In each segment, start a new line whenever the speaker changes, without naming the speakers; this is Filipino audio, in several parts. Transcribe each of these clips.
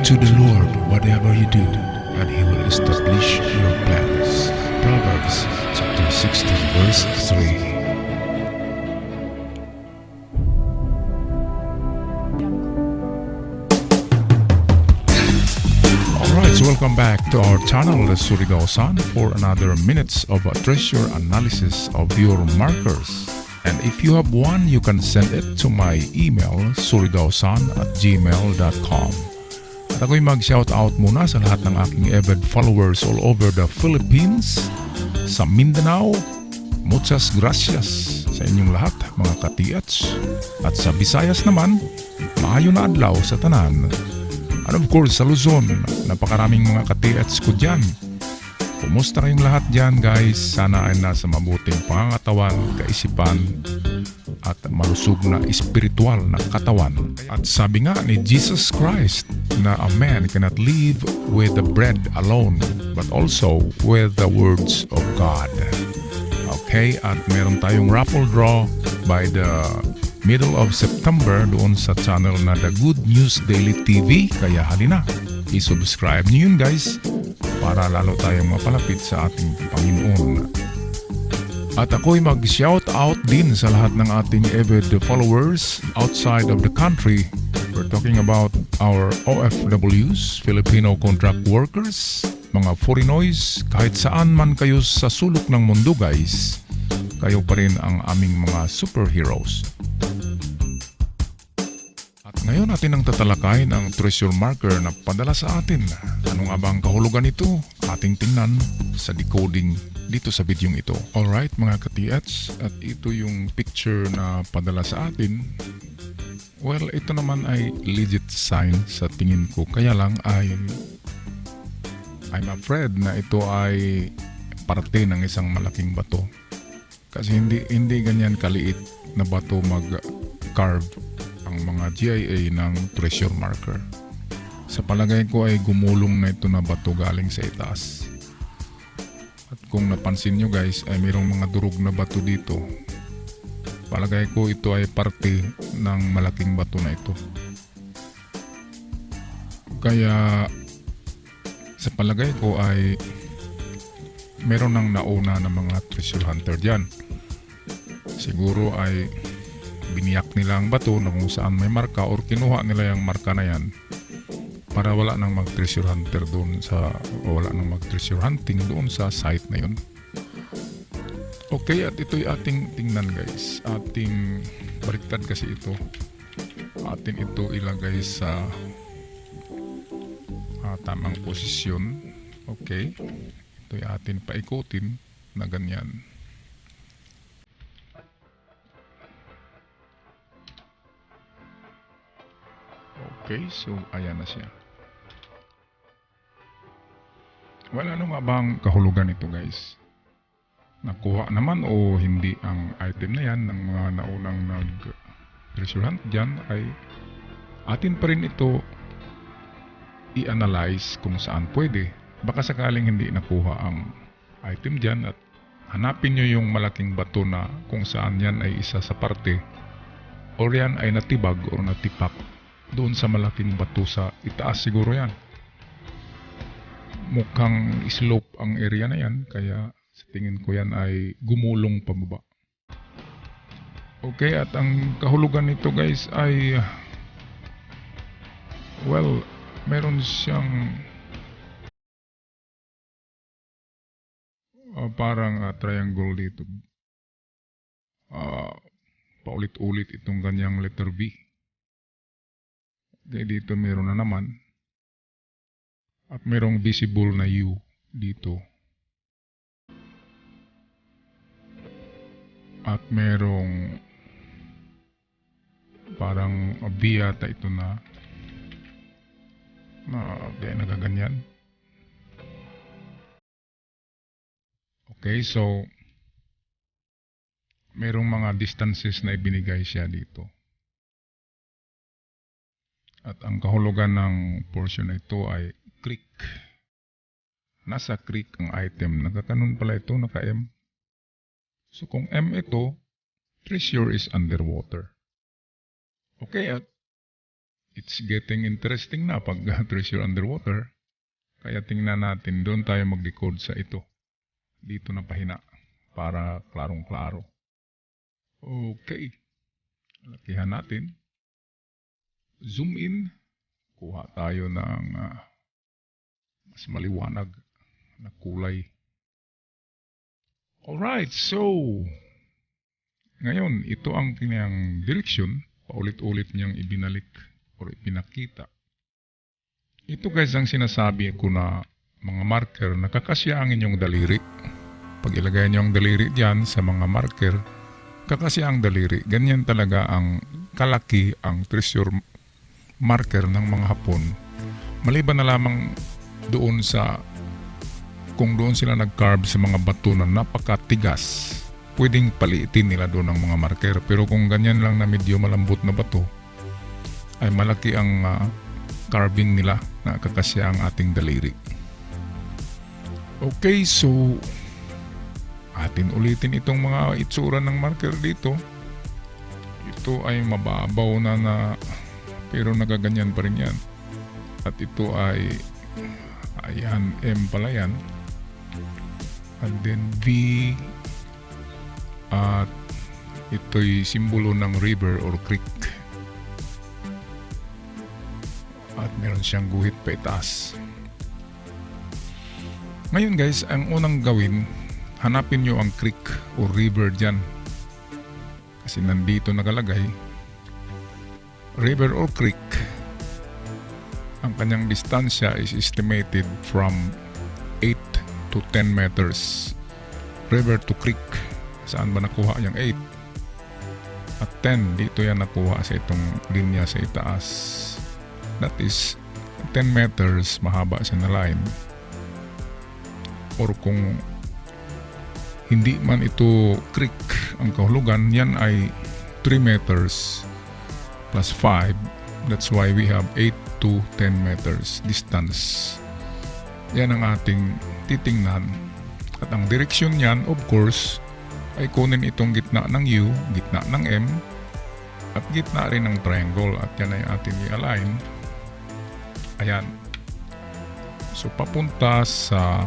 to the Lord whatever you do, and He will establish your plans. Proverbs chapter 16, verse 3. Alright, so welcome back to our channel, Surigao-san, for another minutes of a treasure analysis of your markers. And if you have one, you can send it to my email, surigao-san@gmail.com. At ako'y mag-shoutout muna sa lahat ng aking avid followers all over the Philippines, sa Mindanao. Muchas gracias sa inyong lahat, mga ka-TH. At sa Visayas naman, maayo na adlaw sa tanan. And of course, sa Luzon, napakaraming mga ka-TH ko dyan. Kumusta kayong lahat dyan, guys? Sana ay nasa mabuting pangangatawan, kaisipan, at malusog na espiritual na katawan. At sabi nga ni Jesus Christ na a man cannot live with the bread alone, but also with the words of God. Okay, at meron tayong raffle draw by the middle of September doon sa channel na The Good News Daily TV. Kaya halina, i-subscribe nyo yun, guys, para lalo tayong mapalapit sa ating Panginoon. At ako'y mag-shout out din sa lahat ng ating avid followers outside of the country. We're talking about our OFWs, Filipino contract workers, mga foreignoys, kahit saan man kayo sa sulok ng mundo, guys. Kayo pa rin ang aming mga superheroes. At ngayon natin ang tatalakayin ang treasure marker na padala sa atin. Ano nga ba ang kahulugan nito? Ating tingnan sa decoding dito sa videong ito. Alright mga ka-TH, at ito yung picture na padala sa atin. Well, ito naman ay legit sign sa tingin ko. Kaya lang I'm afraid na ito ay parte ng isang malaking bato. Kasi hindi ganyan kaliit na bato mag-carve ang mga GIA ng treasure marker. Sa palagay ko ay gumulong na ito na bato galing sa itaas. At kung napansin nyo, guys, ay mayroong mga durog na bato dito. Palagay ko ito ay parte ng malaking bato na ito. Kaya sa palagay ko ay meron nang nauna ng mga treasure hunter dyan. Siguro ay biniyak nila ang bato na kung saan may marka, or kinuha nila yung marka na yan para wala nang mag-treasure hunter doon wala nang mag-treasure hunting doon sa site na yun. Okay, at ito'y ating tingnan, guys. Ating baliktad kasi ito. Atin ito ilagay sa tamang posisyon. Okay, ito'y atin paikutin na ganyan. Okay, so ayan na siya. Well, ano nga bang kahulugan ito, guys? Nakuha naman o hindi ang item na yan ng mga naunang nag-treasure hunt dyan, ay atin pa rin ito i-analyze kung saan pwede. Baka sakaling hindi nakuha ang item dyan, at hanapin nyo yung malaking bato na kung saan yan ay isa sa parte, or yan ay natibag o natipak doon sa malaking bato sa itaas. Siguro yan mukhang slope ang area na yan, kaya sa tingin ko yan ay gumulong pababa. Okay, at ang kahulugan nito, guys, ay well, meron siyang parang triangle dito. Paulit-ulit itong ganyang letter V. Okay, dito meron na naman. At merong visible na U dito. At merong parang V yata ito na nagaganyan. Okay, so merong mga distances na ibinigay siya dito. At ang kahulugan ng portion na ito ay creek. Nasa creek ang item. Nagkakanon pala ito, naka-M. So kung M ito, treasure is underwater. Okay, at it's getting interesting na pag treasure underwater. Kaya tingnan natin, doon tayo mag-decode sa ito. Dito na pahina para klarong-klaro. Okay. Lakihan natin. Zoom in. Kuha tayo ng mas maliwanag na kulay. Alright, so ngayon, ito ang kanyang direksyon. Paulit-ulit niyang ibinalik o ipinakita. Ito guys ang sinasabi ko na mga marker na kakasya ang inyong daliri. Pag ilagay niyo ang daliri diyan sa mga marker, kakasya ang daliri. Ganyan talaga ang kalaki ang treasure marker ng mga Hapon. Maliban na lamang doon sa kung doon sila nag-carve sa mga bato na napakatigas, pwedeng paliitin nila doon ang mga marker. Pero kung ganyan lang na medyo malambot na bato, ay malaki ang carving nila na kakasya ang ating daliri. Okay, so atin ulitin itong mga itsura ng marker dito. Ito ay mababaw na pero nagaganyan pa rin yan. At ito ay ayan, M pala yan. And then V at ito'y simbolo ng river or creek. At meron siyang guhit pa itaas. Ngayon guys, ang unang gawin, hanapin nyo ang creek o river dyan. Kasi nandito nakalagay, river or creek. Ang kanyang distansya is estimated from 8 to 10 meters. River to creek. Saan ba nakuha yung 8? At 10, dito yan nakuha sa itong linya sa itaas. That is 10 meters mahaba siya na line. Or kung hindi man ito creek ang kahulugan, yan ay 3 meters plus 5. That's why we have 8 to 10 meters distance. Yan ang ating titingnan. At ang direksyon niyan, of course, ay kunin itong gitna ng U, gitna ng M, at gitna rin ng triangle. At yan ay ating i-align. Ayan. So papunta sa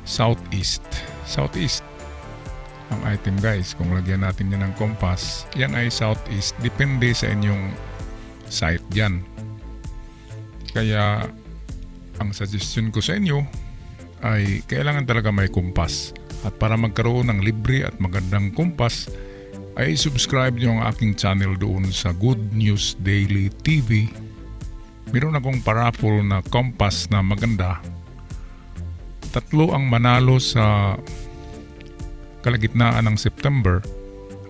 southeast. Southeast ang item guys. Kung lagyan natin yan ng compass, yan ay southeast. Depende sa inyong site dyan. Kaya ang suggestion ko sa inyo ay kailangan talaga may compass. At para magkaroon ng libre at magandang compass, ay subscribe nyo ang aking channel doon sa Good News Daily TV. Meron akong paraffle na compass na maganda. 3 ang manalo sa kalagitnaan ng September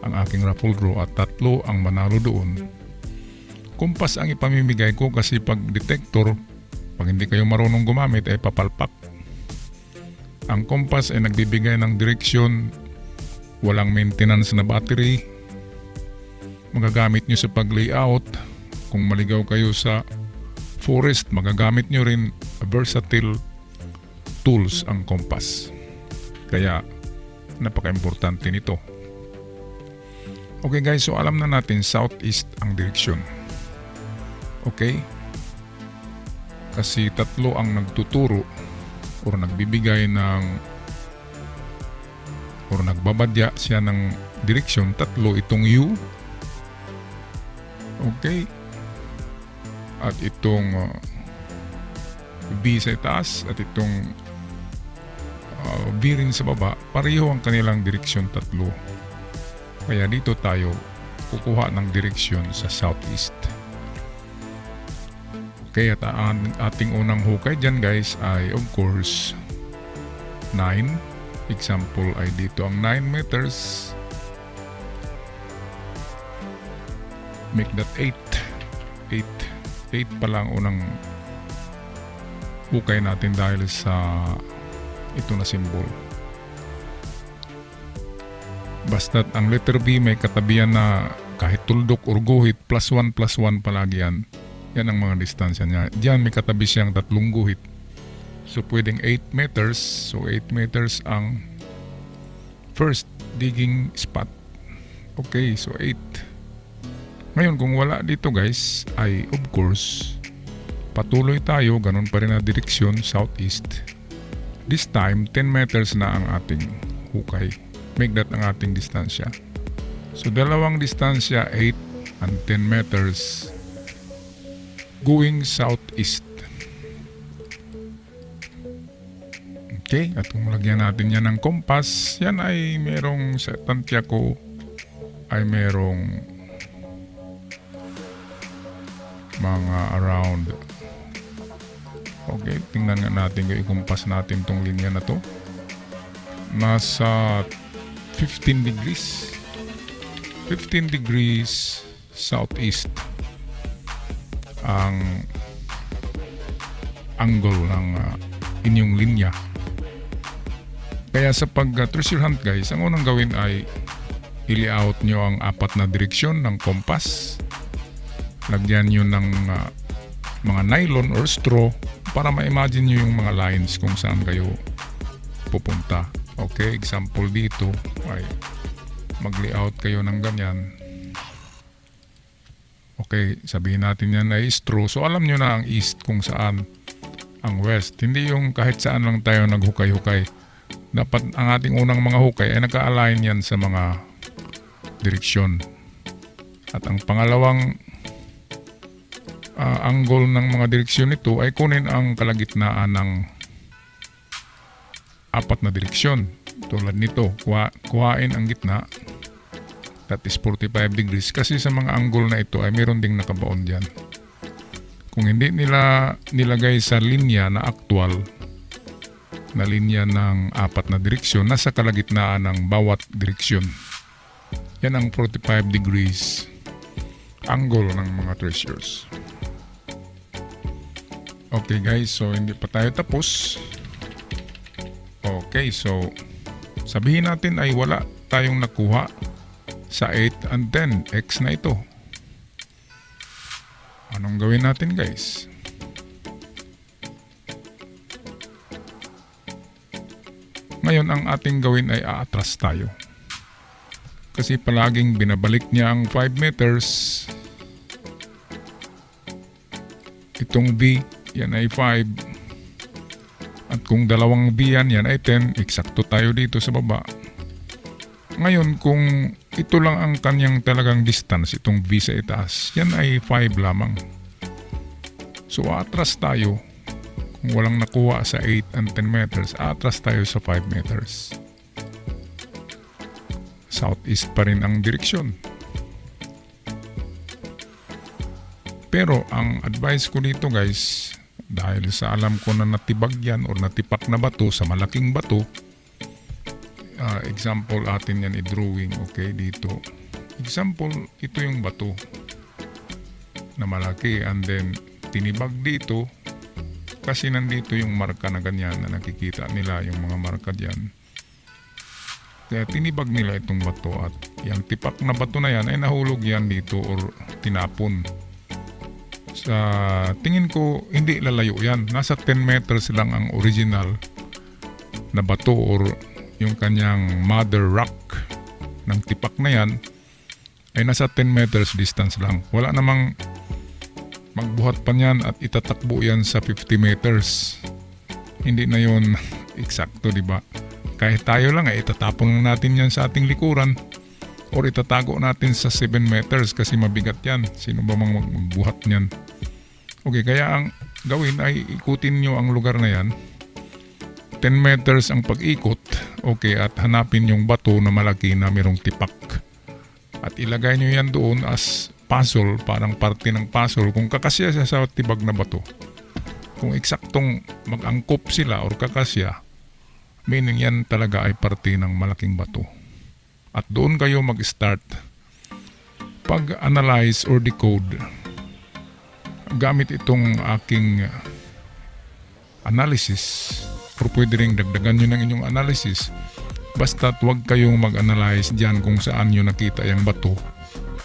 ang aking raffle draw at 3 ang manalo doon. Compass ang ipamimigay ko kasi pag detector, pag hindi kayo marunong gumamit ay papalpak. Ang compass ay nagbibigay ng direksyon, walang maintenance na battery. Magagamit nyo sa pag-layout. Kung maligaw kayo sa forest, magagamit nyo rin versatile tools ang compass. Kaya napaka-importante nito. Okay guys, so alam na natin southeast ang direksyon. Okay? Kasi 3 ang nagtuturo or nagbibigay ng or nagbabadya siya ng direksyon. 3 itong U. Okay? At itong V sa itaas at itong V rin sa baba, pareho ang kanilang direksyon 3. Kaya dito tayo kukuha ng direksyon sa southeast. Okay, at ang ating unang hukay dyan guys ay of course 9. Example ay dito ang 9 meters. Make that 8. 8 pa lang unang hukay natin dahil sa ito na symbol. Basta't ang letter B may katabihan na kahit tuldok or guhit, +1 palagi yan. Yan ang mga distansya niya. Diyan may katabi siyang 3 guhit. So pwedeng 8 meters. So 8 meters ang first digging spot. Okay, so 8. Ngayon kung wala dito guys ay of course patuloy tayo, ganun pa rin na direksyon southeast. This time 10 meters na ang ating hukay. Make that ang ating distansya. So dalawang distansya 8 and 10 meters going southeast. Okay, at kung lagyan natin yan ng compass, yan ay merong sa tantya ko ay merong mga around. Okay, tingnan nga natin kung i-compass natin tong linya na to. Nasa 15 degrees. 15 degrees southeast ang angle ng inyong linya. Kaya sa pag-treasure hunt guys, ang unang gawin ay i-layout nyo ang 4 na direksyon ng compass. Lagyan nyo ng mga nylon or straw para ma-imagine nyo yung mga lines kung saan kayo pupunta. Okay, example dito ay mag-layout kayo ng ganyan. Okay, sabihin natin yan ay straw. So alam nyo na ang east kung saan ang west. Hindi yung kahit saan lang tayo naghukay-hukay. Dapat ang ating unang mga hukay ay naka-align yan sa mga direksyon. At ang pangalawang angle ng mga direksyon nito ay kunin ang kalagitnaan ng 4 na direksyon. Tulad nito, kuhain ang gitna, that is 45 degrees, kasi sa mga angle na ito ay meron ding nakabaon dyan. Kung hindi nila nilagay sa linya na actual na linya ng 4 na direksyon, nasa kalagitnaan ng bawat direksyon. Yan ang 45 degrees angle ng mga treasures. Okay guys, so hindi pa tayo tapos. Okay, so sabihin natin ay wala tayong nakuha sa 8 and 10, X na ito. Anong gawin natin guys? Ngayon ang ating gawin ay aatras tayo. Kasi palaging binabalik niya ang 5 meters. Itong V, yan ay 5. At kung dalawang V yan ay 10. Eksakto tayo dito sa baba. Ngayon kung ito lang ang kanyang talagang distance, itong V sa itaas, yan ay 5 lamang. So aatras tayo. Kung walang nakuha sa 8 and 10 meters, atras tayo sa 5 meters. Southeast pa rin ang direksyon. Pero ang advice ko dito guys, dahil sa alam ko na natibag yan o natipak na bato sa malaking bato, example atin yan i-drawing, okay, dito. Example, ito yung bato na malaki and then tinibag dito. Kasi nandito yung marka na ganyan na nakikita nila, yung mga marka dyan. Kaya tinibag nila itong bato at yung tipak na bato na yan ay nahulog yan dito or tinapon. Sa tingin ko hindi lalayo yan. Nasa 10 meters lang ang original na bato or yung kanyang mother rock ng tipak na yan ay nasa 10 meters distance lang. Wala namang magbuhat pa niyan at itatakbo yan sa 50 meters. Hindi na yon eksakto, di ba? Kahit tayo lang ay itatapon lang natin yan sa ating likuran or itatago natin sa 7 meters kasi mabigat yan. Sino ba mang magbuhat niyan? Okay, kaya ang gawin ay ikutin nyo ang lugar na yan. 10 meters ang pag-ikot. Okay, at hanapin yung bato na malaki na mayroong tipak. At ilagay nyo yan doon as puzzle, parang parte ng puzzle kung kakasya siya sa tibag na bato. Kung eksaktong mag-angkop sila or kakasya, meaning yan talaga ay parte ng malaking bato. At doon kayo mag-start pag-analyze or decode gamit itong aking analysis, or pwede rin dagdagan nyo ng inyong analysis. Basta't huwag kayong mag-analyze dyan kung saan nyo nakita yung bato.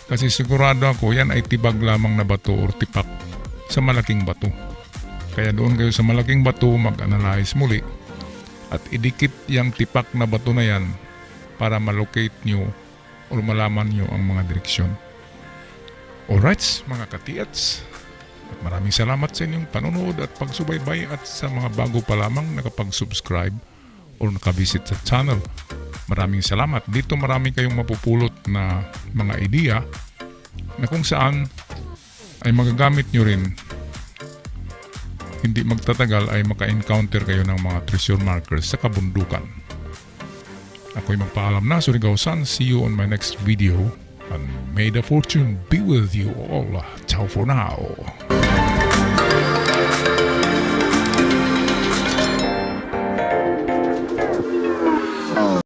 Kasi sigurado ako yan ay tibag lamang na bato or tipak sa malaking bato. Kaya doon kayo sa malaking bato mag-analyze muli at idikit yung tipak na bato na yan para malocate nyo or malaman nyo ang mga direksyon. Alright, mga katiats. At maraming salamat sa inyong panonood at pagsubaybay at sa mga bago pa lamang nakapag-subscribe o nakabisit sa channel. Maraming salamat. Dito marami kayong mapupulot na mga ideya na kung saan ay magagamit nyo rin. Hindi magtatagal ay maka-encounter kayo ng mga treasure markers sa kabundukan. Ako'y magpaalam na, Surigao-san. See you on my next video. And may the fortune be with you all. Ciao for now.